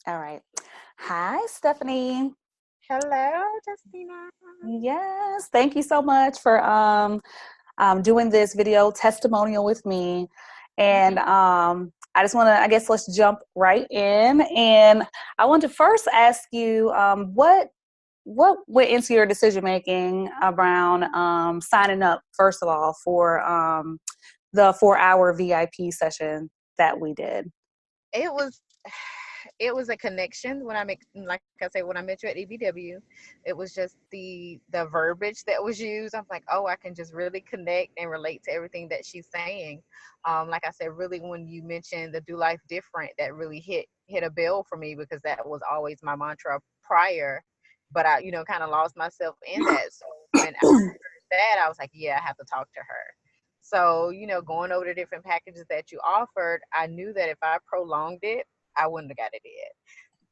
All right. Hi, Stephanie. Hello, Justina. Yes, thank you so much for doing this video testimonial with me. And hmm I just want to, I guess, let's jump right in. And I want to first ask you, what went into your decision making around signing up, first of all, for the 4 hour VIP session that we did? It was it was a connection when like I said, when I met you at EBW, it was just the verbiage that was used. I'm like, oh, I can just really connect and relate to everything that she's saying. Like I said, really when you mentioned the do life different, that really hit a bell for me because that was always my mantra prior. But I, kind of lost myself in that. So when I heard that, I was like, yeah, I have to talk to her. So, going over the different packages that you offered, I knew that if I prolonged it, I wouldn't have got it in.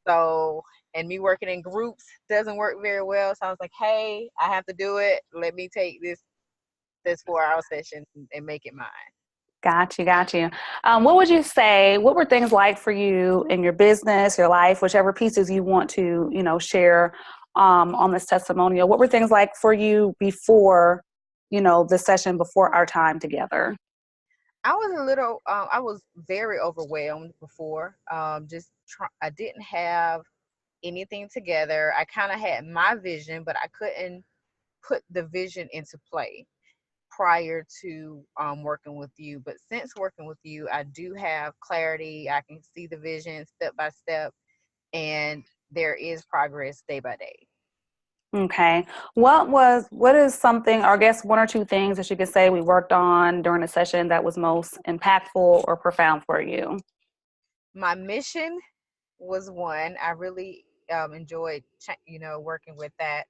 So, and me working in groups doesn't work very well. So I was like, hey, I have to do it. Let me take this 4 hour session and make it mine. Got you, got you. What would you say? What were things like for you in your business, your life, whichever pieces you want to, share on this testimonial? What were things like for you before, the session, before our time together? I was very overwhelmed before. I didn't have anything together. I kind of had my vision, but I couldn't put the vision into play prior to working with you. But since working with you, I do have clarity. I can see the vision step by step, and there is progress day by day. Okay. What is something, or I guess one or two things that you could say we worked on during the session that was most impactful or profound for you? My mission was one. I really enjoyed, working with that.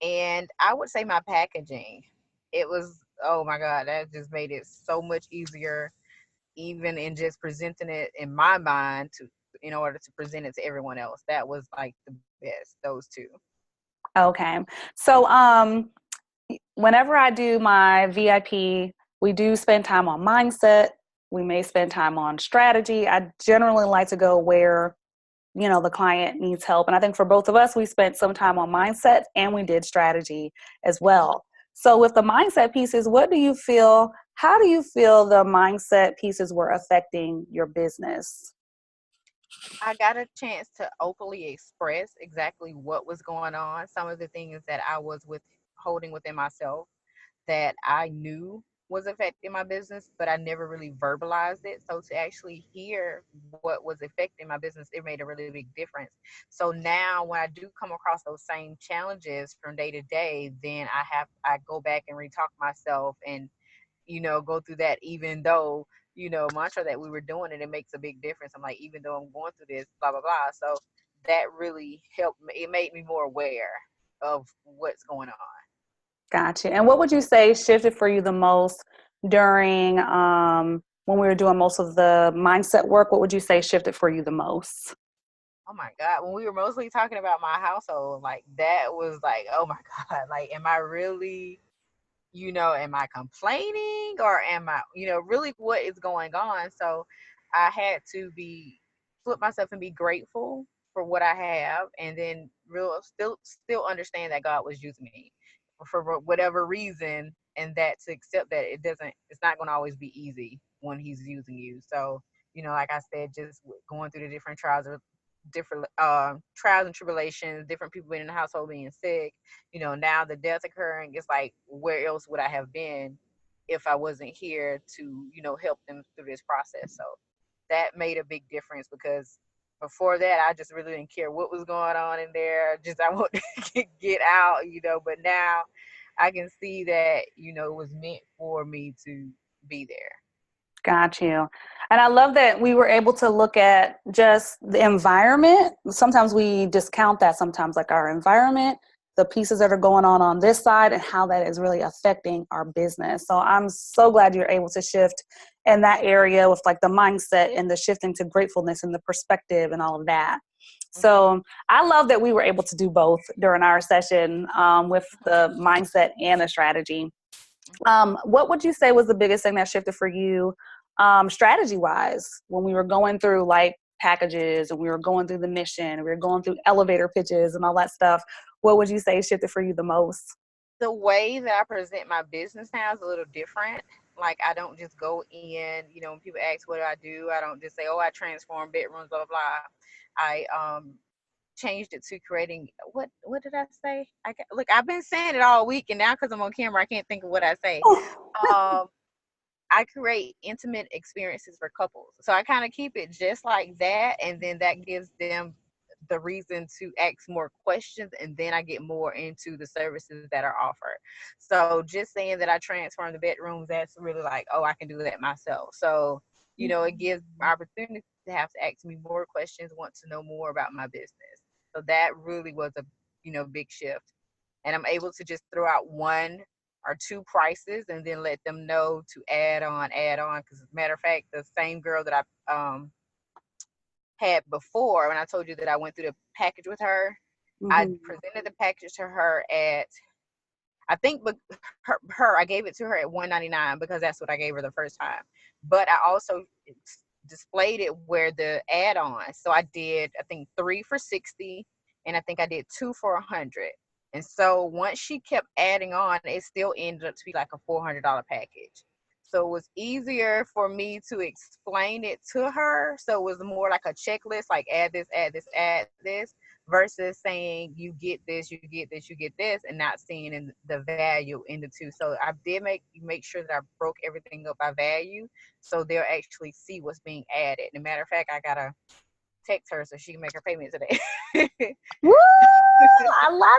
And I would say my packaging. It was, oh my God, that just made it so much easier, even in just presenting it in my mind in order to present it to everyone else. That was like the best, those two. Okay. So, whenever I do my VIP, we do spend time on mindset. We may spend time on strategy. I generally like to go where, the client needs help. And I think for both of us, we spent some time on mindset and we did strategy as hmm well. So with the mindset pieces, how do you feel the mindset pieces were affecting your business? I got a chance to openly express exactly what was going on. Some of the things that I was holding within myself that I knew was affecting my business, but I never really verbalized it. So to actually hear what was affecting my business, it made a really big difference. So now when I do come across those same challenges from day to day, then I go back and retalk myself and go through that, even though, mantra that we were doing it makes a big difference. I'm like, even though I'm going through this, blah, blah, blah. So that really helped me. It made me more aware of what's going on. Gotcha. And what would you say shifted for you the most during when we were doing most of the mindset work? What would you say shifted for you the most? Oh my God. When we were mostly talking about my household, like that was like, oh my God, like, am I really, am I complaining or am I, really what is going on? So I had to flip myself and be grateful for what I have, and then still understand that God was using me for whatever reason, and that to accept that it's not going to always be easy when He's using you. So, like I said, just going through the different trials and tribulations, different people in the household being sick, now the death occurring, it's like, where else would I have been if I wasn't here to, help them through this process? So that made a big difference because before that, I just really didn't care what was going on in there. Just I want to get out, but now I can see that, it was meant for me to be there. Got you. And I love that we were able to look at just the environment. Sometimes we discount that sometimes, like our environment, the pieces that are going on this side, and how that is really affecting our business. So I'm so glad you're able to shift in that area with like the mindset and the shifting to gratefulness and the perspective and all of that. hmm So I love that we were able to do both during our session with the mindset and the strategy. What would you say was the biggest thing that shifted for you, strategy wise, when we were going through like packages and we were going through the mission, we were going through elevator pitches and all that stuff, what would you say shifted for you the most? The way that I present my business now is a little different. Like, I don't just go in, when people ask what do, I don't just say, oh, I transform bedrooms, blah, blah, blah. I changed it to creating, what did I say? Look, I've been saying it all week, and now because I'm on camera, I can't think of what I say. Um, I create intimate experiences for couples. So I kind of keep it just like that. And then that gives them the reason to ask more questions. And then I get more into the services that are offered. So just saying that I transform the bedrooms, that's really like, oh, I can do that myself. So, it gives me opportunity to have to ask me more questions, want to know more about my business. So that really was a, big shift. And I'm able to just throw out one or two prices and then let them know to add on. Because as a matter of fact, the same girl that I had before, when I told you that I went through the package with her, I presented the package to her at, I think, but I gave it to her at $199 because that's what I gave her the first time. But I also displayed it where the add-on. So I did, I think, 3 for $60, and I think I did 2 for $100. And so once she kept adding on, it still ended up to be like a $400 package. So it was easier for me to explain it to her. So it was more like a checklist, like add this, add this, add this, versus saying you get this, you get this, you get this, and not seeing in the value in the two. So I did make sure that I broke everything up by value, so they'll actually see what's being added. And a matter of fact, I gotta text her so she can make her payment today. Woo! I love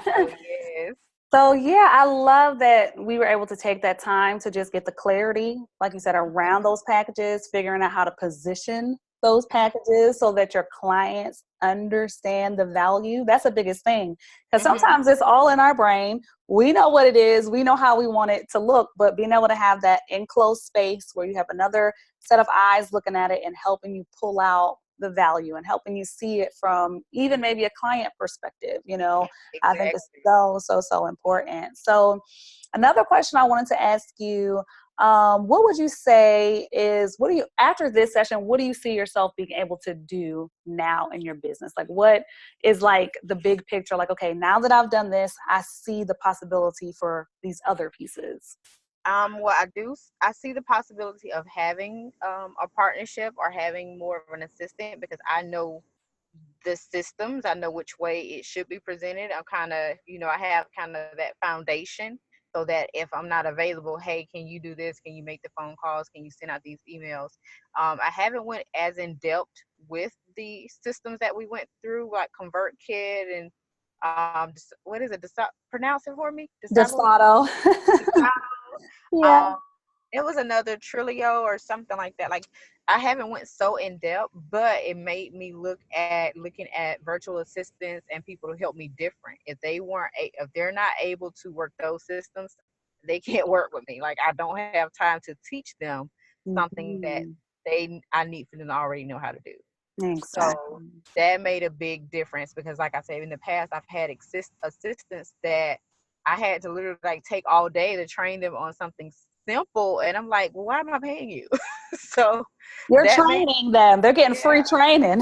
Oh, it. yes. So yeah, I love that we were able to take that time to just get the clarity, like you said, around those packages, figuring out how to position those packages so that your clients understand the value. That's the biggest thing. Because sometimes it's all in our brain. We know what it is. We know how we want it to look, but being able to have that enclosed space where you have another set of eyes looking at it and helping you pull out the value and helping you see it from even maybe a client perspective, I think it's Exactly. so important. So another question I wanted to ask you, what would you say is, after this session, what do you see yourself being able to do now in your business? Like, what is like the big picture? Like, okay, now that I've done this, I see the possibility for these other pieces. Well, I see the possibility of having a partnership or having more of an assistant, because I know the systems. I know which way it should be presented. I'm kind of, I have kind of that foundation, so that if I'm not available, hey, can you do this? Can you make the phone calls? Can you send out these emails? I haven't went as in depth with the systems that we went through, like ConvertKit and what is it? Pronounce it for me. Disciple. Destato. Yeah. Um, it was another Trilio or something like that. Like, I haven't went so in depth, but it made me looking at virtual assistants and people to help me different. If they're not able to work those systems, they can't work with me. Like, I don't have time to teach them something that Mhm. I need for them to already know how to do. So Exactly. that made a big difference, because, like I said, in the past, I've had assistants that I had to literally like take all day to train them on something simple. And I'm like, well, why am I paying you? So You're that made, training them. They're getting yeah, free training.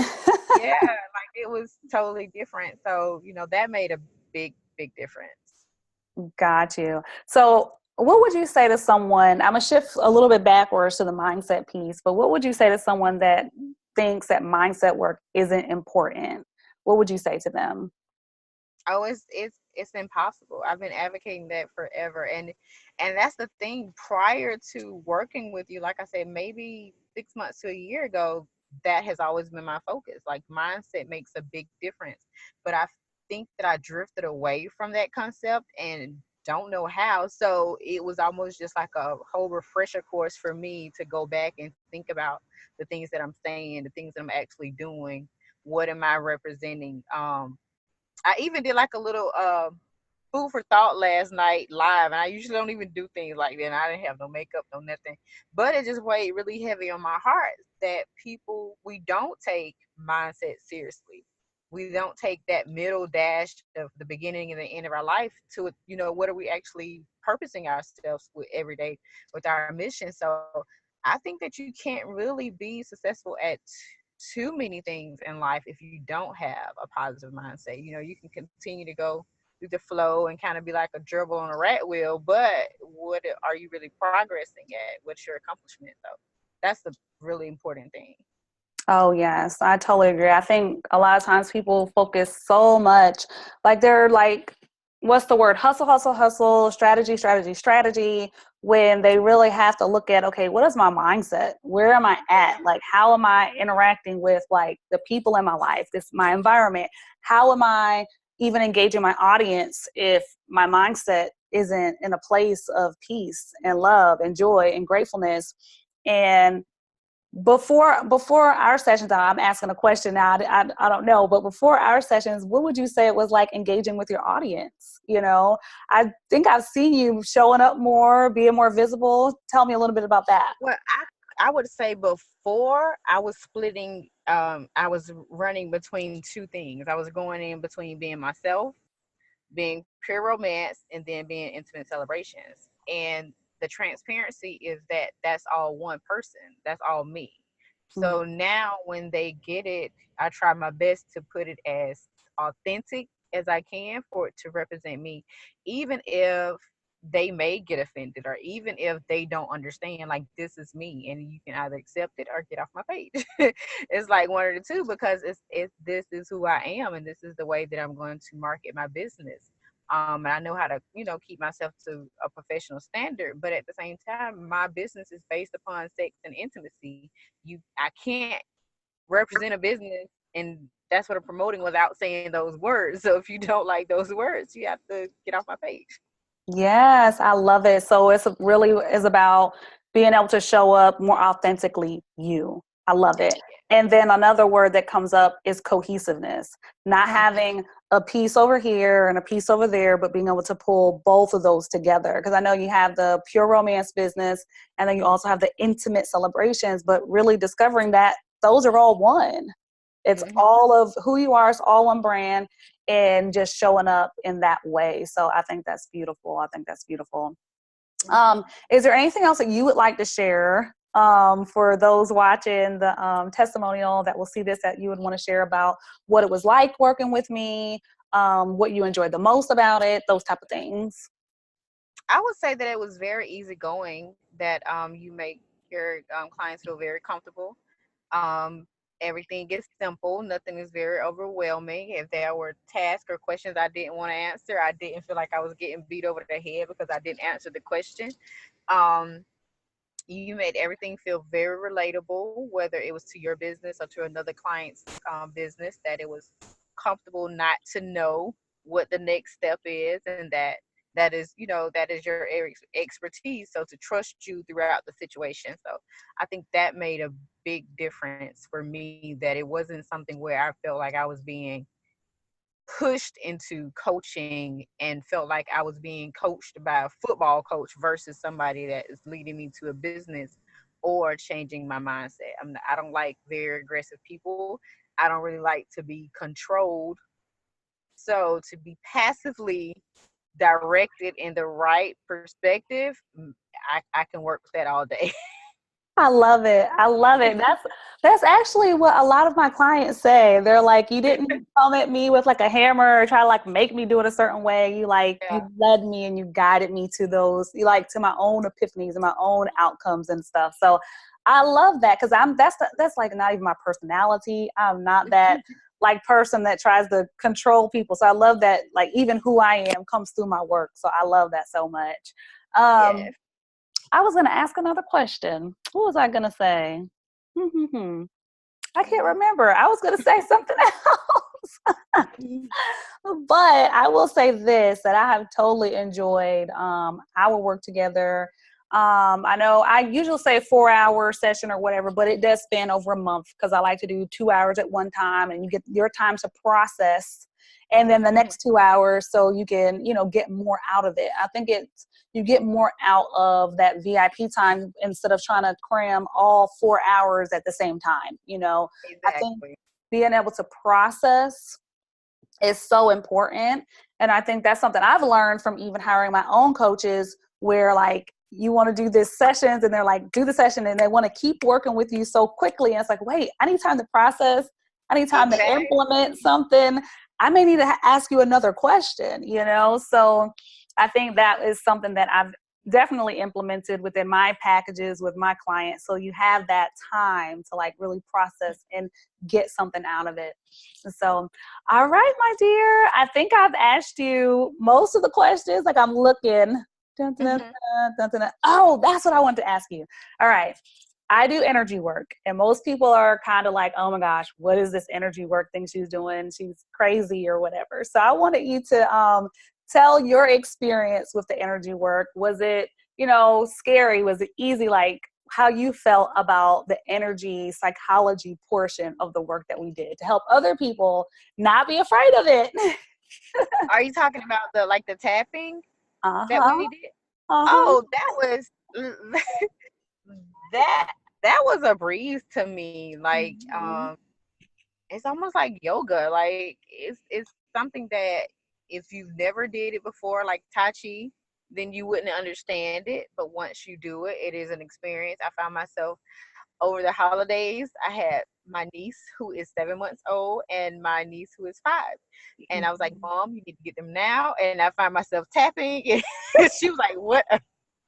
yeah, like it was totally different. So, that made a big, big difference. Got you. So, what would you say to someone? I'm going to shift a little bit backwards to the mindset piece, but what would you say to someone that thinks that mindset work isn't important? What would you say to them? Oh, it's impossible. I've been advocating that forever, and that's the thing. Prior to working with you, like I said, maybe 6 months to a year ago, that has always been my focus. Like, mindset makes a big difference, but I think that I drifted away from that concept and don't know how. So it was almost just like a whole refresher course for me to go back and think about the things that I'm saying, the things that I'm actually doing. What am I representing? I even did like a little food for thought last night live, and I usually don't even do things like that. And I didn't have no makeup, no nothing, but it just weighed really heavy on my heart that we don't take mindset seriously. We don't take that middle dash of the beginning and the end of our life to, what are we actually purposing ourselves with every day with our mission. So I think that you can't really be successful at too many things in life if you don't have a positive mindset. You can continue to go through the flow and kind of be like a gerbil on a rat wheel, but what are you really progressing at? What's your accomplishment, though? That's the really important thing. Oh, yes, I totally agree. I think a lot of times people focus so much, like they're like, what's the word? Hustle, hustle, hustle, strategy, strategy, strategy, when they really have to look at, okay, what is my mindset? Where am I at? Like, how am I interacting with like the people in my life, my environment? How am I even engaging my audience if my mindset isn't in a place of peace and love and joy and gratefulness? And before our sessions, I'm asking a question now. I don't know, but before our sessions, what would you say it was like engaging with your audience? I think I've seen you showing up more, being more visible. Tell me a little bit about that. Well, I would say before I was splitting, I was running between two things. I was going in between being myself, being pure romance, and then being intimate celebrations. And the transparency is that that's all one person. That's all me. Mm. So now when they get it, I try my best to put it as authentic as I can for it to represent me, even if they may get offended or even if they don't understand, like, this is me and you can either accept it or get off my page. It's like one of the two, because it's this is who I am and this is the way that I'm going to market my business. And I know how to, keep myself to a professional standard, but at the same time, my business is based upon sex and intimacy. I can't represent a business, and that's what I'm promoting, without saying those words. So if you don't like those words, you have to get off my page. Yes, I love it. So it's really is about being able to show up more authentically you. I love it. And then another word that comes up is cohesiveness. Not having a piece over here and a piece over there, but being able to pull both of those together. Because I know you have the pure romance business and then you also have the intimate celebrations, but really discovering that those are all one. It's Mm-hmm. all of who you are, it's all one brand, and just showing up in that way. So I think that's beautiful. I think that's beautiful. Is there anything else that you would like to share for those watching the testimonial that will see this, that you would want to share about what it was like working with me, what you enjoyed the most about it, those type of things? I would say that it was very easygoing, that you make your clients feel very comfortable. Um, Everything is simple. Nothing is very overwhelming. If there were tasks or questions I didn't want to answer, I didn't feel like I was getting beat over the head because I didn't answer the question. Um, you made everything feel very relatable, whether it was to your business or to another client's business, that it was comfortable not to know what the next step is, and that is your expertise, so to trust you throughout the situation. So I think that made a big difference for me, that it wasn't something where I felt like I was being pushed into coaching and felt like I was being coached by a football coach versus somebody that is leading me to a business or changing my mindset. I don't like very aggressive people. I don't really like to be controlled. So to be passively directed in the right perspective, I can work with that all day. I love it. I love it. That's actually what a lot of my clients say. They're like, you didn't come at me with like a hammer or try to like make me do it a certain way. You Yeah. led me and you guided me to to my own epiphanies and my own outcomes and stuff. So I love that because that's like not even my personality. I'm not that like person that tries to control people. So I love that, like, even who I am comes through my work. So I love that so much. Um, Yes. I was going to ask another question. What was I going to say? Hmm. I can't remember. I was going to say something else. But I will say this, that I have totally enjoyed our work together. I know I usually say 4 hour session or whatever, but it does span over a month because I like to do 2 hours at one time and you get your time to process and then the next 2 hours so you can, get more out of it. I think you get more out of that VIP time instead of trying to cram all 4 hours at the same time. I think Exactly. being able to process is so important. And I think that's something I've learned from even hiring my own coaches where like you want to do this sessions, and they're like, do the session, and they want to keep working with you so quickly. And it's like, wait, I need time to process. I need time to Exactly. implement something. I may need to ask you another question, you know? So I think that is something that I've definitely implemented within my packages with my clients. So you have that time to like really process and get something out of it. So, all right, my dear, I think I've asked you most of the questions. Like I'm looking. Dun, dun, dun, Mm-hmm. dun, dun, dun. Oh, that's what I wanted to ask you. All right. I do energy work, and most people are kind of like, oh my gosh, what is this energy work thing she's doing? She's crazy or whatever. So I wanted you to tell your experience with the energy work. Was it, you know, scary? Was it easy? Like how you felt about the energy psychology portion of the work that we did to help other people not be afraid of it. Are you talking about the tapping that Uh-huh. we did? Uh-huh. Oh, that was that that was a breeze to me. Like Mhm. it's almost like yoga. Like it's something that if you've never did it before, like Tai Chi, then you wouldn't understand it. But once you do it, it is an experience. I found myself over the holidays. I had my niece who is 7 months old and my niece who is 5. And I was like, Mom, you need to get them now. And I find myself tapping. And she was like, What are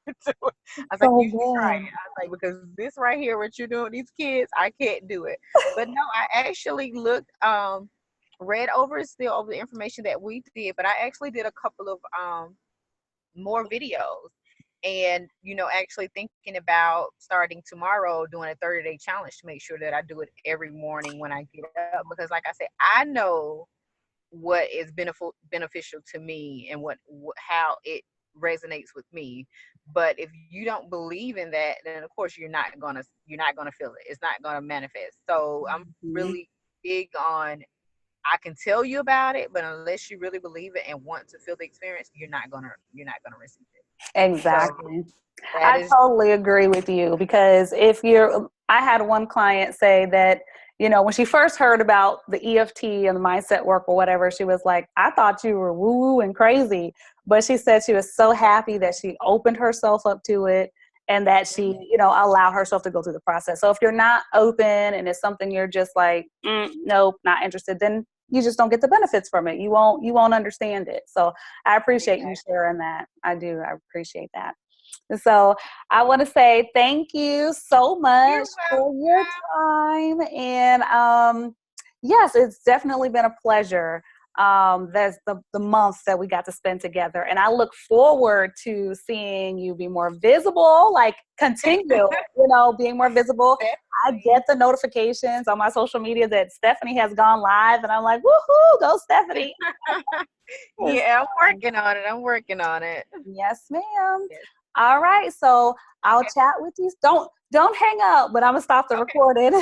you doing? I was like, So You should try it. good. I was like, because this right here, what you're doing with these kids, I can't do it. But no, I actually looked, read over still over the information that we did, but I actually did a couple of more videos and actually thinking about starting tomorrow doing a 30-day challenge to make sure that I do it every morning when I get up, because like I said, I know what is beneficial to me and how it resonates with me. But if you don't believe in that, then of course you're not gonna feel it. It's not gonna manifest. So I'm Mhm. really big on, I can tell you about it, but unless you really believe it and want to feel the experience, you're not gonna receive it. So Exactly. that I is totally agree with you because I had one client say that, you know, when she first heard about the EFT and the mindset work or whatever, she was like, I thought you were woo woo and crazy. But she said she was so happy that she opened herself up to it and that mhm, she, you know, allowed herself to go through the process. So if you're not open and it's something you're just like, nope, not interested, then you just don't get the benefits from it. You won't understand it. So I appreciate you exactly. sharing that. I do. I appreciate that. So I want to say thank you so You're much for your welcome. time. And yes, it's definitely been a pleasure. That's the month that we got to spend together. And I look forward to seeing you be more visible, like continue, you know, being more visible. I Definitely. get the notifications on my social media that Stephanie has gone live, and I'm like, woohoo, go Stephanie. Yeah, I'm working on it. I'm working on it. Yes, ma'am. Yes. All right, so I'll Okay. chat with you. Don't hang up, but I'm gonna stop the Okay. recording.